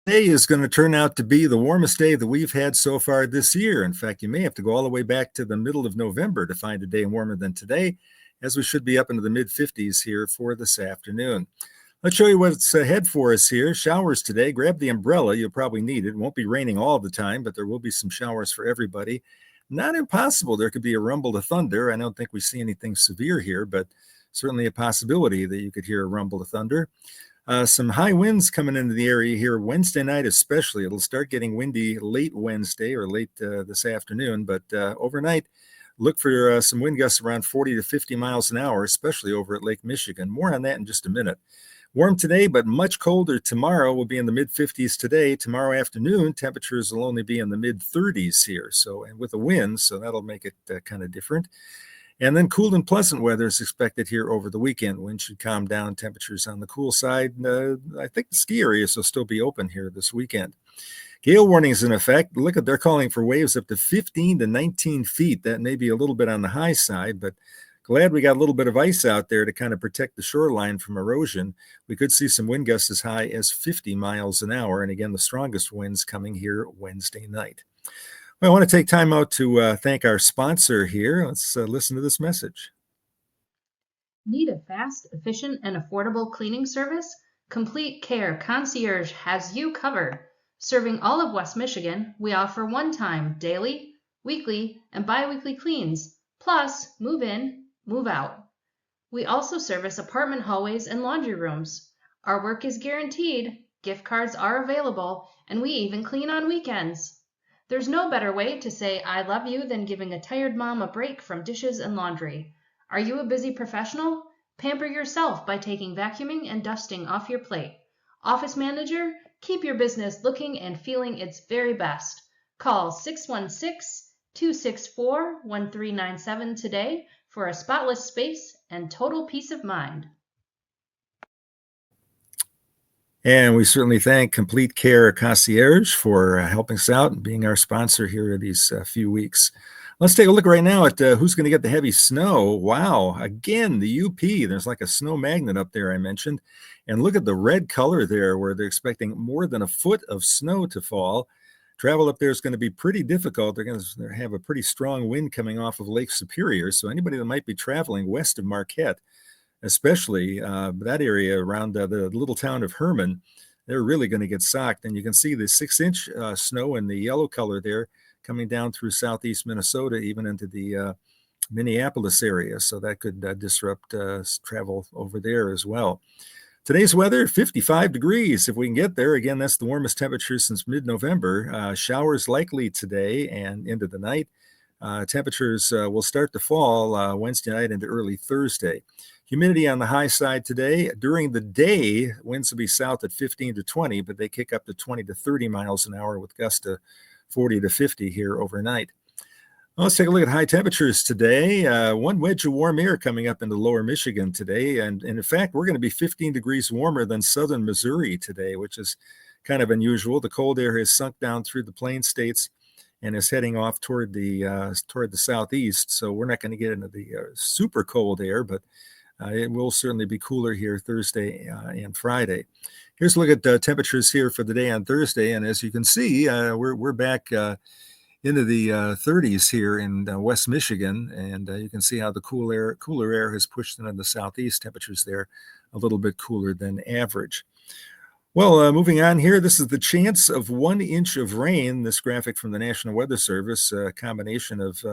Today is going to turn out to be the warmest day that we've had so far this year. In fact, you may have to go all the way back to the middle of November to find a day warmer than today, as we should be up into the mid 50s here for this afternoon. Let's show you what's ahead for us here. Showers today. Grab the umbrella. You'll probably need it. It won't be raining all the time, but there will be some showers for everybody. Not impossible. There could be a rumble of thunder. I don't think we see anything severe here, but certainly a possibility that you could hear a rumble of thunder. Some high winds coming into the area here Wednesday night, especially. It'll start getting windy late Wednesday or late this afternoon, but overnight, look for some wind gusts around 40 to 50 miles an hour, especially over at Lake Michigan. More on that in just a minute. Warm today, but much colder tomorrow. We'll be in the mid 50s today. Tomorrow afternoon, temperatures will only be in the mid 30s here. So, and with a wind, so that'll make it kind of different. And then cool and pleasant weather is expected here over the weekend. Wind should calm down, temperatures on the cool side. I think the ski areas will still be open here this weekend. Gale warnings in effect. Look at, they're calling for waves up to 15 to 19 feet. That may be a little bit on the high side, but glad we got a little bit of ice out there to kind of protect the shoreline from erosion. We could see some wind gusts as high as 50 miles an hour. And again, the strongest winds coming here Wednesday night. Well, I want to take time out to thank our sponsor here. Let's listen to this message. Need a fast, efficient, and affordable cleaning service? Complete Care Concierge has you covered. Serving all of West Michigan, we offer one-time, daily, weekly, and bi-weekly cleans, plus move in, move out. We also service apartment hallways and laundry rooms. Our work is guaranteed, gift cards are available, and we even clean on weekends. There's no better way to say I love you than giving a tired mom a break from dishes and laundry. Are you a busy professional? Pamper yourself by taking vacuuming and dusting off your plate. Office manager, keep your business looking and feeling its very best. Call 616-264-1397 today for a spotless space and total peace of mind. And we certainly thank Complete Care Concierge for helping us out and being our sponsor here these few weeks. Let's take a look right now at who's going to get the heavy snow. Wow. Again, the UP, there's like a snow magnet up there I mentioned. And look at the red color there where they're expecting more than a foot of snow to fall. Travel up there is going to be pretty difficult. They're going to have a pretty strong wind coming off of Lake Superior. So anybody that might be traveling west of Marquette, especially that area around the little town of Herman, they're really going to get socked. And you can see the 6-inch snow in the yellow color there coming down through southeast Minnesota, even into the Minneapolis area. So that could disrupt travel over there as well. Today's weather, 55 degrees if we can get there. Again, that's the warmest temperature since mid-November. Showers likely today and into the night. Temperatures will start to fall Wednesday night into early Thursday. Humidity on the high side today. During the day, winds will be south at 15 to 20, but they kick up to 20 to 30 miles an hour with gusts to 40 to 50 here overnight. Well, let's take a look at high temperatures today. One wedge of warm air coming up into lower Michigan today. And in fact, we're going to be 15 degrees warmer than southern Missouri today, which is kind of unusual. The cold air has sunk down through the plain states and is heading off toward the southeast. So we're not going to get into the super cold air, but it will certainly be cooler here Thursday and Friday. Here's a look at temperatures here for the day on Thursday. And as you can see, we're back into the 30s here in West Michigan. And you can see how the cooler air has pushed into the southeast. Temperatures there a little bit cooler than average. Well, moving on here, this is the chance of 1 inch of rain. This graphic from the National Weather Service, a combination of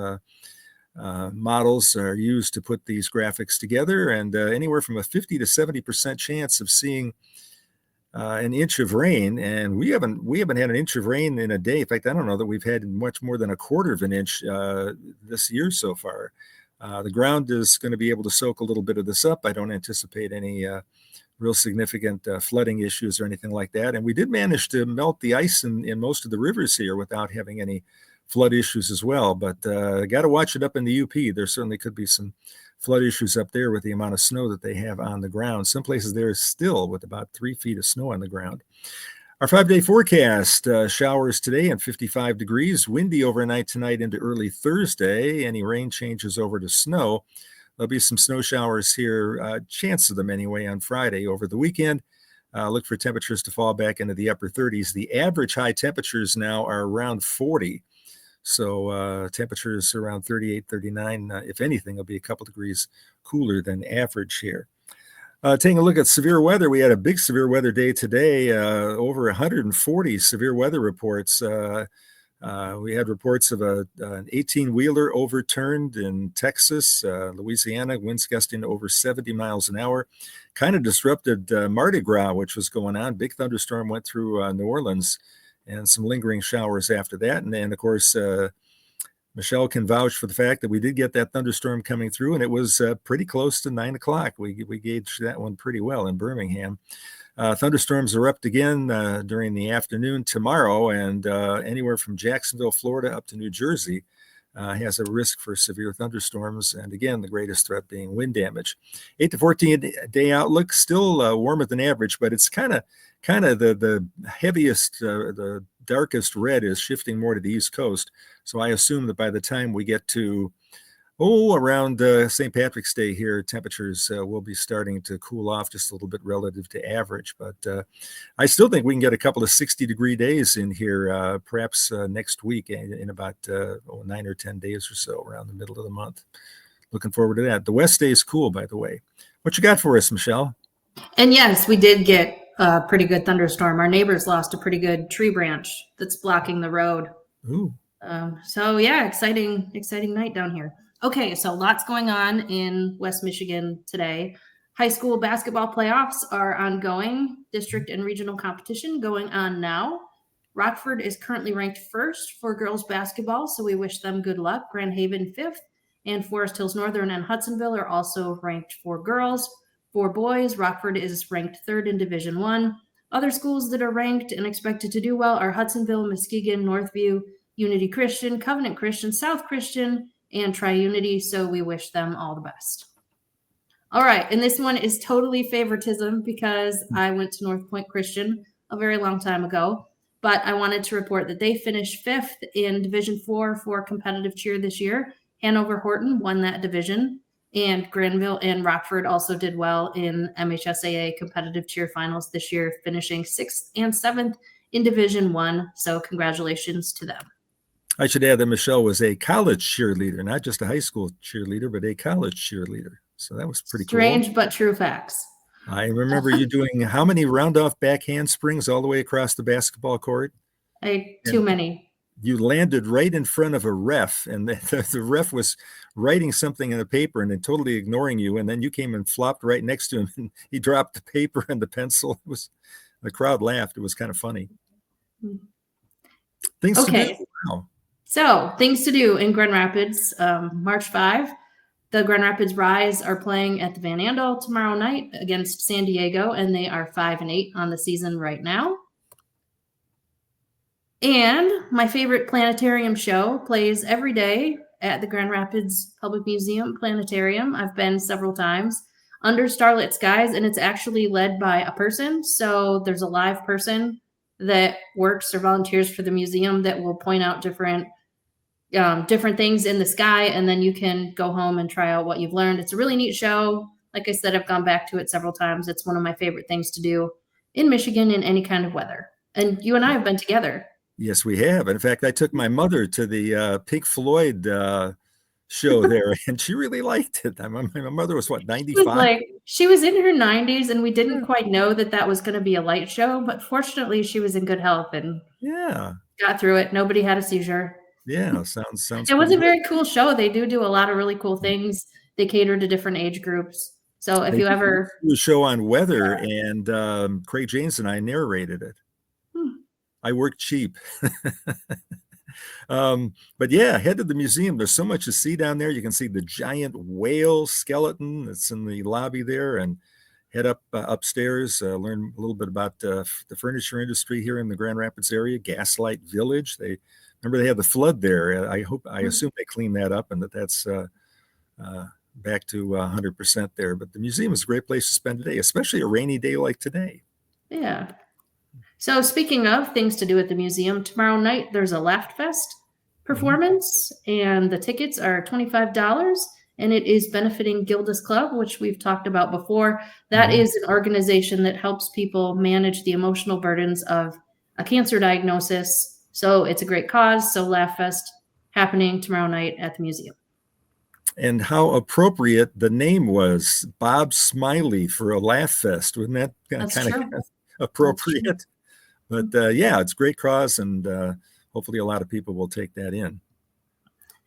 models are used to put these graphics together, and anywhere from a 50 to 70% chance of seeing an inch of rain. And we haven't had an inch of rain in a day. In fact, I don't know that we've had much more than a quarter of an inch this year so far. The ground is going to be able to soak a little bit of this up. I don't anticipate any real significant flooding issues or anything like that. And we did manage to melt the ice in most of the rivers here without having any flood issues as well. But got to watch it up in the UP. There certainly could be some flood issues up there with the amount of snow that they have on the ground. Some places there is still with about 3 feet of snow on the ground. Our 5-day forecast, showers today and 55 degrees, windy overnight tonight into early Thursday. Any rain changes over to snow. There'll be some snow showers here, chance of them anyway, on Friday over the weekend. Look for temperatures to fall back into the upper 30s. The average high temperatures now are around 40. So temperatures around 38, 39. If anything, it'll be a couple degrees cooler than average here. Taking a look at severe weather, we had a big severe weather day today, over 140 severe weather reports. We had reports of an 18-wheeler overturned in Texas, Louisiana, winds gusting over 70 miles an hour. Kind of disrupted Mardi Gras, which was going on. Big thunderstorm went through New Orleans and some lingering showers after that. And then, of course, Michelle can vouch for the fact that we did get that thunderstorm coming through, and it was pretty close to 9 o'clock. We gauged that one pretty well in Birmingham. Thunderstorms erupt again during the afternoon tomorrow, and anywhere from Jacksonville, Florida, up to New Jersey has a risk for severe thunderstorms. And again, the greatest threat being wind damage. 8 to 14 day outlook, still warmer than average, but it's kind of the heaviest, the darkest red is shifting more to the East Coast. So I assume that by the time we get to around St. Patrick's Day here, temperatures will be starting to cool off just a little bit relative to average. But I still think we can get a couple of 60-degree days in here, perhaps next week in about 9 or 10 days or so, around the middle of the month. Looking forward to that. The west stays cool, by the way. What you got for us, Michelle? And yes, we did get a pretty good thunderstorm. Our neighbors lost a pretty good tree branch that's blocking the road. Ooh. So yeah, exciting night down here. Okay, so lots going on in West Michigan today. High school basketball playoffs are ongoing. District and regional competition going on now. Rockford is currently ranked first for girls basketball, so we wish them good luck. Grand Haven fifth, and Forest Hills Northern and Hudsonville are also ranked for girls. For boys, Rockford is ranked third in Division I. Other schools that are ranked and expected to do well are Hudsonville, Muskegon, Northview, Unity Christian, Covenant Christian, South Christian, and Tri-Unity, so we wish them all the best. All right, and this one is totally favoritism because I went to North Point Christian a very long time ago, but I wanted to report that they finished fifth in Division IV for competitive cheer this year. Hanover Horton won that division, and Granville and Rockford also did well in MHSAA competitive cheer finals this year, finishing 6th and 7th in Division I, so congratulations to them. I should add that Michelle was a college cheerleader, not just a high school cheerleader, but a college cheerleader. So that was pretty Strange, cool. but true facts. I remember you doing how many round-off back handsprings all the way across the basketball court? Too many. You landed right in front of a ref, and the ref was writing something in the paper and then totally ignoring you. And then you came and flopped right next to him, and he dropped the paper and the pencil. The crowd laughed. It was kind of funny. Things to do. Wow. So things to do in Grand Rapids, March 5. The Grand Rapids Rise are playing at the Van Andel tomorrow night against San Diego, and they are 5-8 on the season right now. And my favorite planetarium show plays every day at the Grand Rapids Public Museum Planetarium. I've been several times, under starlit skies, and it's actually led by a person. So there's a live person that works or volunteers for the museum that will point out different things in the sky, and then you can go home and try out what you've learned. It's a really neat show. Like I said, I've gone back to it several times. It's one of my favorite things to do in Michigan in any kind of weather. And you and I have been together. Yes, we have. In fact, I took my mother to the Pink Floyd show there, and she really liked it. My mother was, what, 95? She was in her 90s, and we didn't quite know that was going to be a light show, but fortunately she was in good health and got through it. Nobody had a seizure. Yeah, sounds. It was a very cool show. They do a lot of really cool things. They cater to different age groups. So if you ever do a show on weather, and Craig James and I narrated it. I work cheap. But yeah, head to the museum. There's so much to see down there. You can see the giant whale skeleton that's in the lobby there, and head up upstairs, learn a little bit about the furniture industry here in the Grand Rapids area, Gaslight Village. They had the flood there. I assume they cleaned that up, and that's back to 100% there. But the museum is a great place to spend a day, especially a rainy day like today. Yeah. So speaking of things to do at the museum, tomorrow night there's a Laugh Fest performance, and the tickets are $25, and it is benefiting Gilda's Club, which we've talked about before. That is an organization that helps people manage the emotional burdens of a cancer diagnosis. So it's a great cause. So Laugh Fest happening tomorrow night at the museum. And how appropriate the name was, Bob Smiley, for a Laugh Fest. Wasn't that kind of appropriate? But yeah, it's a great cause, and hopefully a lot of people will take that in.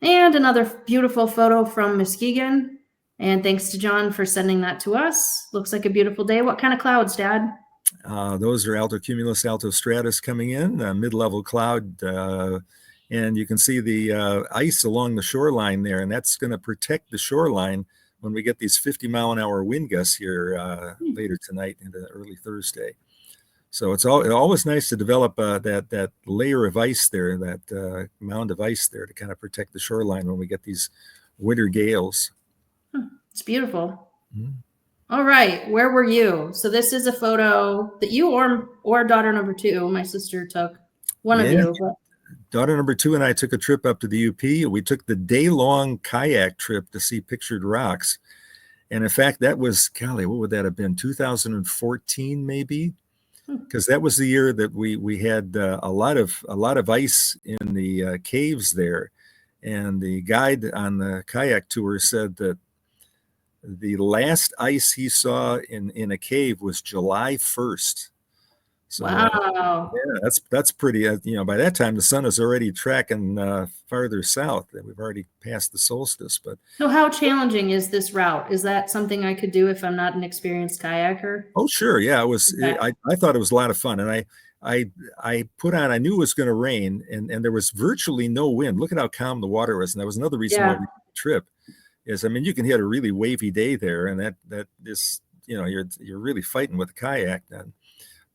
And another beautiful photo from Muskegon. And thanks to John for sending that to us. Looks like a beautiful day. What kind of clouds, Dad? Those are altocumulus altostratus coming in, mid-level cloud. And you can see the ice along the shoreline there, and that's going to protect the shoreline when we get these 50-mile-an-hour wind gusts here later tonight into early Thursday. So it's always nice to develop that layer of ice there, that mound of ice there, to kind of protect the shoreline when we get these winter gales. It's beautiful. All right, where were you? So this is a photo that you or daughter number 2, my sister, took. One of you. But... Daughter number 2 and I took a trip up to the UP. We took the day-long kayak trip to see pictured rocks. And in fact, that was, golly, what would that have been? 2014, maybe? Because that was the year that we had a lot of ice in the caves there. And the guide on the kayak tour said that the last ice he saw in a cave was July 1st. So, wow. Yeah, that's pretty, by that time the sun is already tracking farther south. We've already passed the solstice. But so how challenging is this route? Is that something I could do if I'm not an experienced kayaker? Oh, sure. Yeah, it was. Okay. I thought it was a lot of fun. And I put on, I knew it was going to rain, and there was virtually no wind. Look at how calm the water was. And that was another reason why we did the trip is, I mean, you can hit a really wavy day there, and that is, you're really fighting with the kayak then.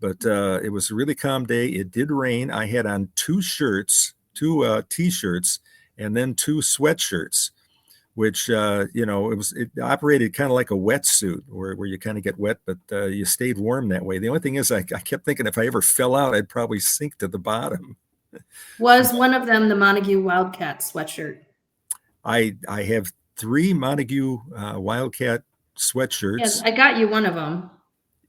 But it was a really calm day. It did rain. I had on 2 shirts, 2 t-shirts, and then 2 sweatshirts, which, it operated kind of like a wetsuit where you kind of get wet, but you stayed warm that way. The only thing is I kept thinking if I ever fell out, I'd probably sink to the bottom. Was one of them the Montague Wildcat sweatshirt? I have 3 Montague Wildcat sweatshirts. Yes, I got you one of them.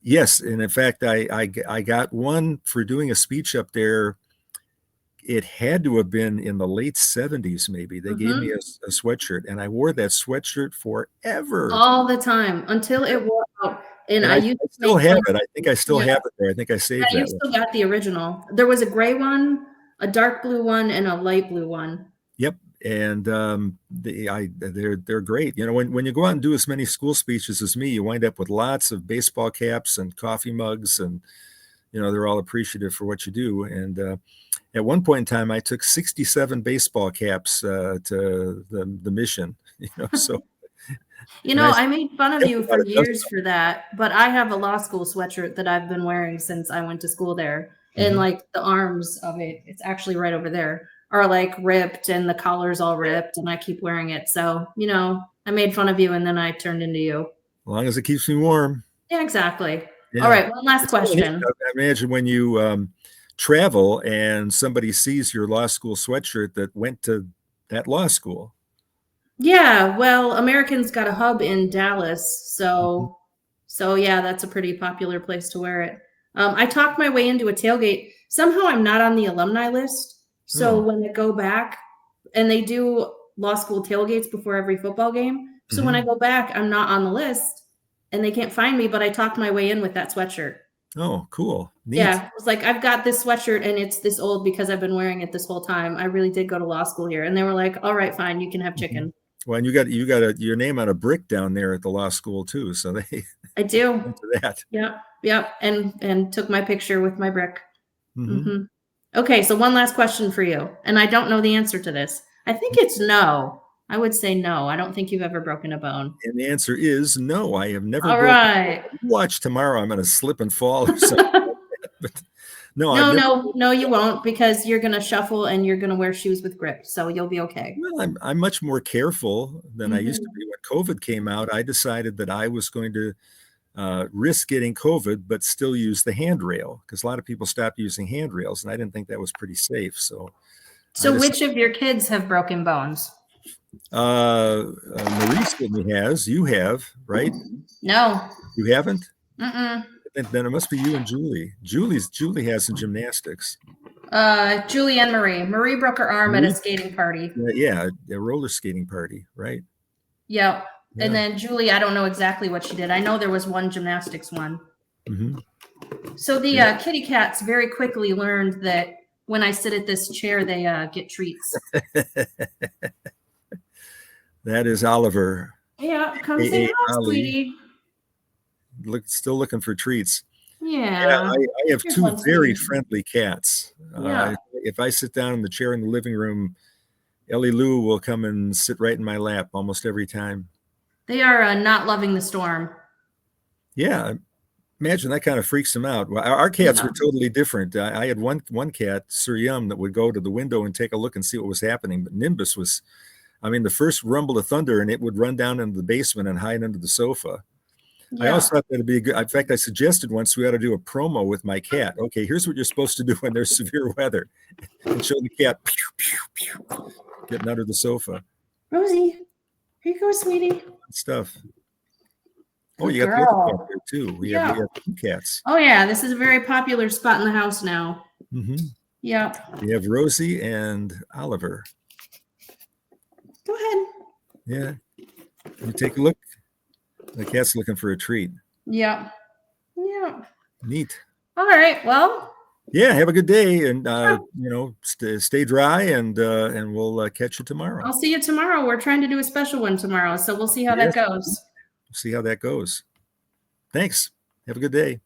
Yes, and in fact, I got one for doing a speech up there. It had to have been in the late 70s, maybe. They gave me a sweatshirt, and I wore that sweatshirt forever. All the time, until it wore out. And I still have it. I think I still have it there. I think I saved that. You still got the original. There was a gray one, a dark blue one, and a light blue one. Yep. And they're great. When you go out and do as many school speeches as me, you wind up with lots of baseball caps and coffee mugs, and they're all appreciative for what you do. And at one point in time, I took 67 baseball caps to the mission. So. I made fun of you for years for that, but I have a law school sweatshirt that I've been wearing since I went to school there, and like the arms of it, it's actually right over there, are like ripped, and the collar's all ripped, and I keep wearing it. So, I made fun of you, and then I turned into you. As long as it keeps me warm. Yeah, exactly. Yeah. All right, one last question. I imagine when you travel and somebody sees your law school sweatshirt that went to that law school. Yeah, well, American's got a hub in Dallas, so yeah, that's a pretty popular place to wear it. I talked my way into a tailgate. Somehow I'm not on the alumni list. So when I go back, and they do law school tailgates before every football game. So when I go back, I'm not on the list, and they can't find me, but I talked my way in with that sweatshirt. Oh, cool. Neat. Yeah, it was like, I've got this sweatshirt, and it's this old because I've been wearing it this whole time. I really did go to law school here. And they were like, all right, fine, you can have chicken. Well, and you got your name on a brick down there at the law school too. So I do. Into that. Yep. And took my picture with my brick. Okay, so one last question for you. And I don't know the answer to this. I think it's no. I would say no. I don't think you've ever broken a bone. And the answer is no. I have never. All right. Watch tomorrow. I'm going to slip and fall or something. But no, you won't, because you're going to shuffle and you're going to wear shoes with grip. So you'll be okay. Well, I'm much more careful than I used to be. When COVID came out, I decided that I was going to risk getting COVID, but still use the handrail, because a lot of people stopped using handrails, and I didn't think that was pretty safe. So which of your kids have broken bones? Marie certainly has. You have, right? No. You haven't? Mm-mm. Then it must be you and Julie. Julie has some gymnastics. Julie and Marie. Marie broke her arm at a Marie, skating party. yeah, a roller skating party, right? Yep. And Yeah. then Julie, I don't know exactly what she did. I know there was one gymnastics one. Hmm. So the Yeah. kitty cats very quickly learned that when I sit at this chair, they get treats. That is Oliver, Yeah, come say aka hi, Ollie, sweetie. still looking for treats. Yeah, Yeah. I have Here's two one, very sweetie. friendly cats. Yeah. If I sit down in the chair in the living room, Ellie Lou will come and sit right in my lap almost every time. They are not loving the storm. Yeah, imagine that kind of freaks them out. Well, our cats Yeah. were totally different. I had one cat, Sir Yum, that would go to the window and take a look and see what was happening. But Nimbus was, I mean, the first rumble of thunder, and it would run down into the basement and hide under the sofa. I Yeah. always thought that'd be a good. In fact, I suggested once we ought to do a promo with my cat. Okay, here's what you're supposed to do when there's severe weather, and show the cat getting under the sofa. Rosie, here you go, sweetie. Stuff. Oh, Good you got the other cat girl. there too. We Yeah. have two cats. Oh yeah, this is a very popular spot in the house now. Mm-hmm. Yep. We have Rosie and Oliver. Go ahead. Yeah, you take a look. The cat's looking for a treat. Yep. Yep. Neat. All right. Well. Yeah, have a good day, and stay dry, and we'll catch you tomorrow. I'll see you tomorrow. We're trying to do a special one tomorrow, so we'll see how that Yes. goes. See how that goes. Thanks. Have a good day.